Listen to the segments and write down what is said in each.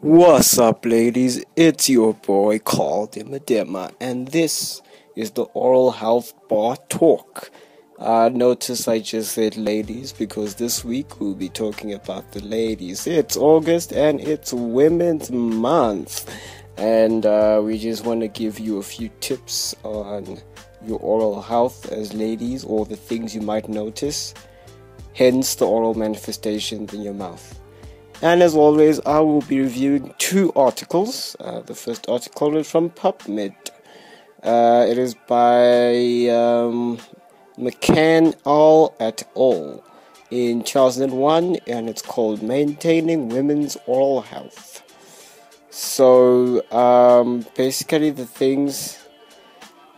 What's up, ladies? It's your boy called Dimmadimma, and this is the Oral Health Bar Talk. Notice I just said ladies because this week we'll be talking about the ladies. It's August and it's Women's Month, and we just want to give you a few tips on your oral health as ladies or the things you might notice, hence the oral manifestations in your mouth. And as always, I will be reviewing two articles. The first article is from Pubmed. It is by McCann et al. In 2001, and it's called Maintaining Women's Oral Health. So, basically the things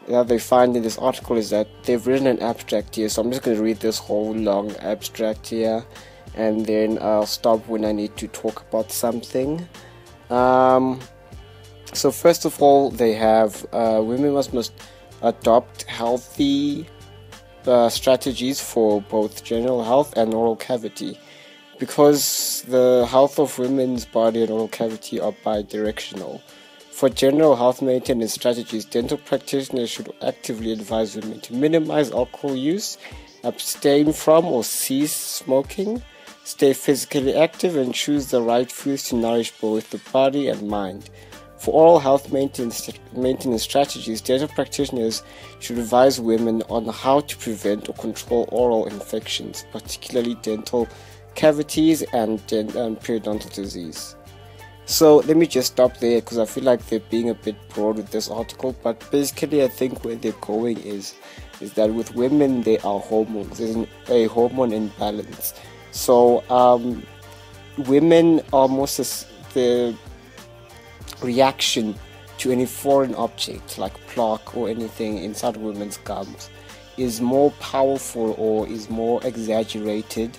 that they find in this article is that they've written an abstract here. So I'm just going to read this whole long abstract here, and then I'll stop when I need to talk about something. So first of all, they have women must adopt healthy strategies for both general health and oral cavity, because the health of women's body and oral cavity are bidirectional. For general health maintenance strategies, dental practitioners should actively advise women to minimize alcohol use, abstain from or cease smoking, stay physically active, and choose the right foods to nourish both the body and mind. For oral health maintenance strategies, dental practitioners should advise women on how to prevent or control oral infections, particularly dental cavities and periodontal disease. So let me just stop there because I feel like they're being a bit broad with this article, but basically I think where they're going is that with women there are hormones. There's a hormone imbalance. So women are the reaction to any foreign object like plaque or anything inside women's gums is more powerful or is more exaggerated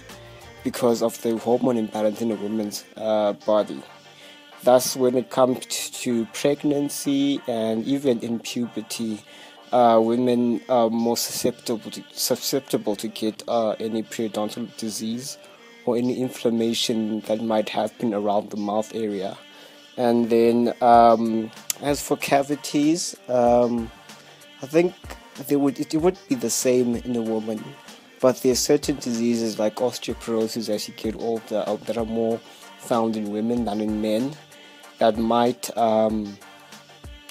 because of the hormone imbalance in a woman's body. Thus, when it comes to pregnancy and even in puberty, women are more susceptible to get any periodontal disease or any inflammation that might happen around the mouth area. And then, as for cavities, I think it would be the same in a woman, but there are certain diseases like osteoporosis as you get older that are more found in women than in men, that might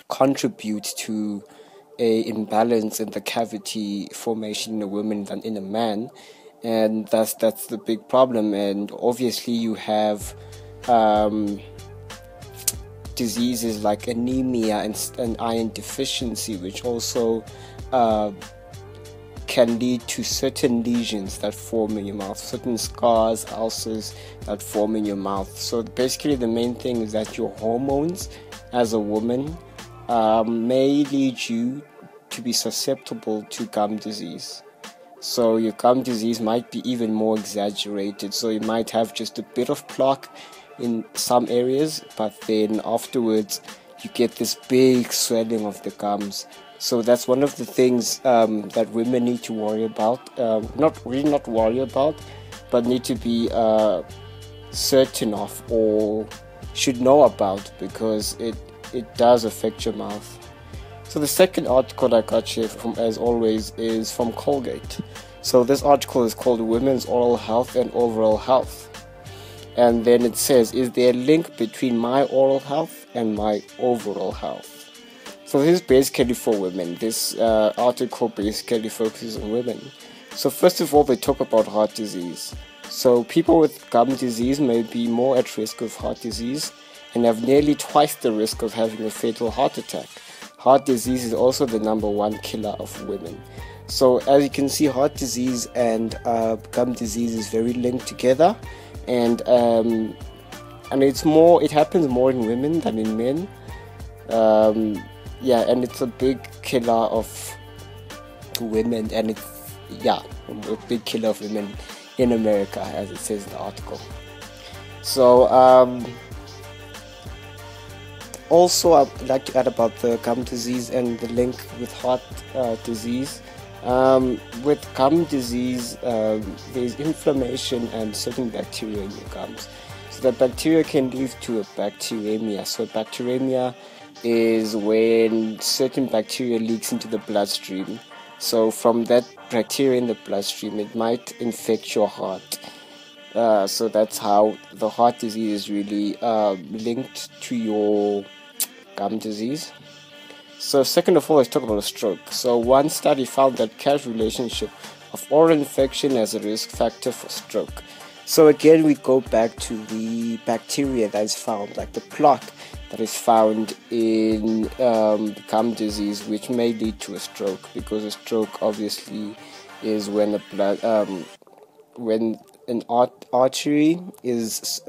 contribute to a imbalance in the cavity formation in a woman than in a man, and that's the big problem. And obviously you have diseases like anemia and iron deficiency, which also can lead to certain lesions that form in your mouth, certain scars, ulcers that form in your mouth. So basically the main thing is that your hormones as a woman may lead you to be susceptible to gum disease. So your gum disease might be even more exaggerated. So you might have just a bit of plaque in some areas, but then afterwards you get this big swelling of the gums. So that's one of the things that women need to worry about. Not worry about, but need to be certain of or should know about, because it does affect your mouth. So the second article I got here from, as always, is from Colgate. So this article is called Women's Oral Health and Overall Health. And then it says, is there a link between my oral health and my overall health? So this is basically for women. This article basically focuses on women. So first of all, they talk about heart disease. So people with gum disease may be more at risk of heart disease and have nearly twice the risk of having a fatal heart attack. Heart disease is also the number one killer of women. So as you can see, heart disease and gum disease is very linked together, and it happens more in women than in men. And it's a big killer of women, and it's a big killer of women in America, as it says in the article. So also I'd like to add about the gum disease and the link with heart disease. With gum disease, there's inflammation and certain bacteria in your gums. the bacteria can lead to a bacteremia. So bacteremia is when certain bacteria leaks into the bloodstream. So from that bacteria in the bloodstream, it might infect your heart. So that's how the heart disease is really linked to your gum disease. So second of all, let's talk about a stroke. So one study found that casual relationship of oral infection as a risk factor for stroke. So again, we go back to the bacteria that is found, like the plaque that is found in gum disease, which may lead to a stroke, because a stroke obviously is when when an artery is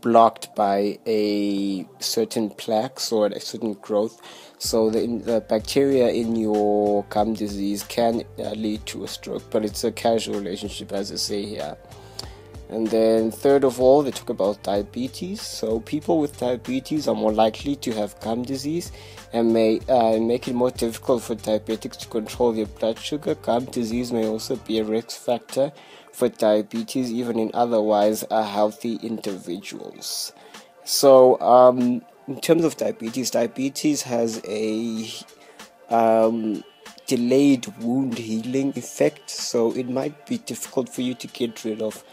blocked by a certain plaque or a certain growth. So the bacteria in your gum disease can lead to a stroke, but it's a causal relationship, as I say here. And then third of all, they talk about diabetes. So people with diabetes are more likely to have gum disease and may make it more difficult for diabetics to control their blood sugar. Gum disease may also be a risk factor for diabetes, even in otherwise healthy individuals. So in terms of diabetes has a delayed wound healing effect, so it might be difficult for you to get rid of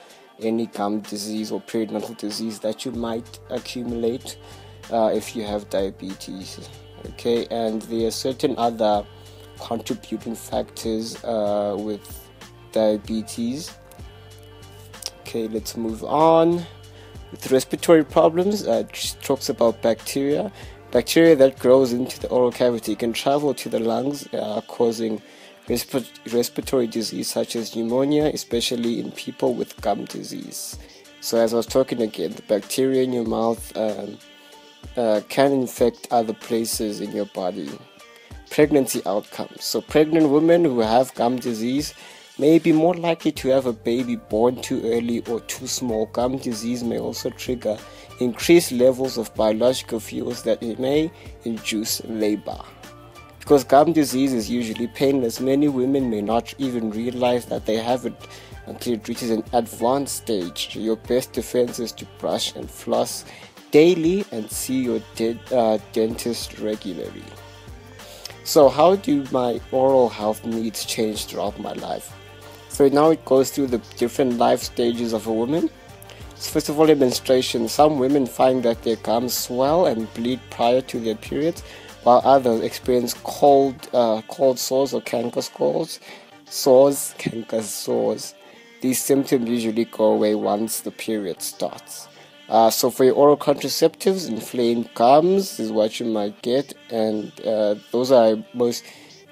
any gum disease or periodontal disease that you might accumulate if you have diabetes. Okay, and there are certain other contributing factors with diabetes. Okay, let's move on. With respiratory problems, it talks about bacteria. Bacteria that grows into the oral cavity can travel to the lungs, causing respiratory disease such as pneumonia, especially in people with gum disease. So as I was talking again, the bacteria in your mouth can infect other places in your body. Pregnancy outcomes. So pregnant women who have gum disease may be more likely to have a baby born too early or too small. Gum disease may also trigger increased levels of biological fuels that may induce labor. Because gum disease is usually painless, many women may not even realize that they have it until it reaches an advanced stage. Your best defense is to brush and floss daily and see your dentist regularly. So how do my oral health needs change throughout my life? So now it goes through the different life stages of a woman. So first of all, menstruation. Some women find that their gums swell and bleed prior to their periods, while others experience cold sores or canker sores. These symptoms usually go away once the period starts. So for your oral contraceptives, inflamed gums is what you might get, and those are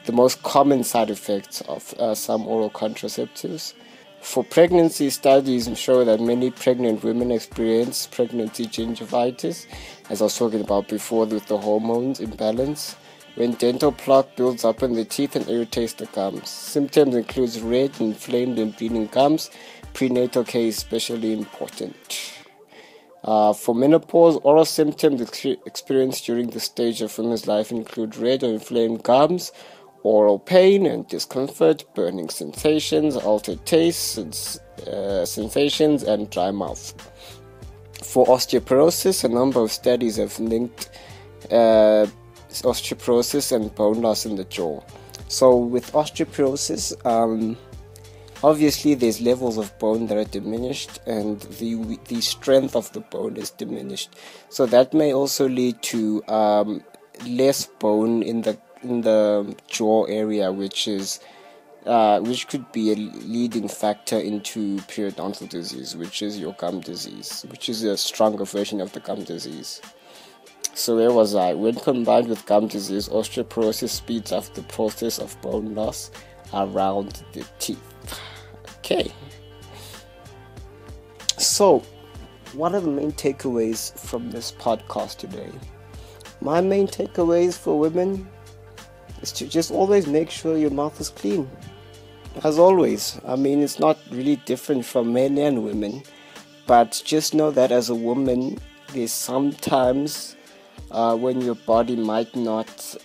the most common side effects of some oral contraceptives. For pregnancy, studies show that many pregnant women experience pregnancy gingivitis, as I was talking about before with the hormones imbalance, when dental plaque builds up in the teeth and irritates the gums. Symptoms include red, inflamed and bleeding gums. Prenatal care is especially important. For menopause, oral symptoms experienced during this stage of women's life include red or inflamed gums, oral pain and discomfort, burning sensations, altered tastes, sensations, and dry mouth. For osteoporosis, a number of studies have linked osteoporosis and bone loss in the jaw. So with osteoporosis, obviously there's levels of bone that are diminished and the strength of the bone is diminished. So that may also lead to less bone in the jaw area, which could be a leading factor into periodontal disease, which is your gum disease, which is a stronger version of the gum disease. So where was I? When combined with gum disease, osteoporosis speeds up the process of bone loss around the teeth. Okay. So, what are the main takeaways from this podcast today? My main takeaways for women is to just always make sure your mouth is clean. As always. I mean, it's not really different from men and women, but just know that as a woman, there's sometimes when your body might not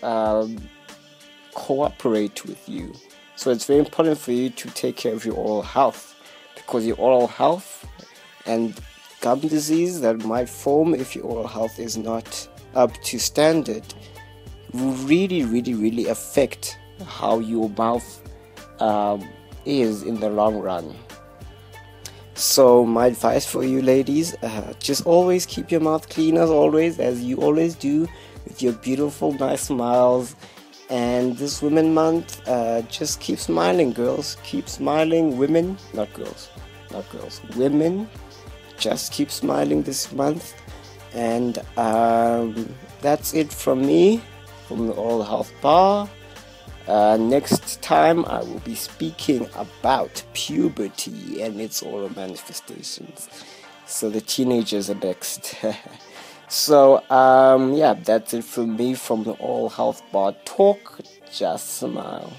cooperate with you. So it's very important for you to take care of your oral health, because your oral health and gum disease that might form if your oral health is not up to standard will really affect how your mouth is in the long run. So my advice for you ladies, just always keep your mouth clean as always, as you always do, with your beautiful nice smiles. And this Women Month, just keep smiling, girls. Keep smiling, women, not girls, women. Just keep smiling this month. And that's it from me, from the Oral Health Bar. Next time I will be speaking about puberty and its oral manifestations. So the teenagers are next. So yeah, that's it from me from the Oral Health Bar Talk. Just smile.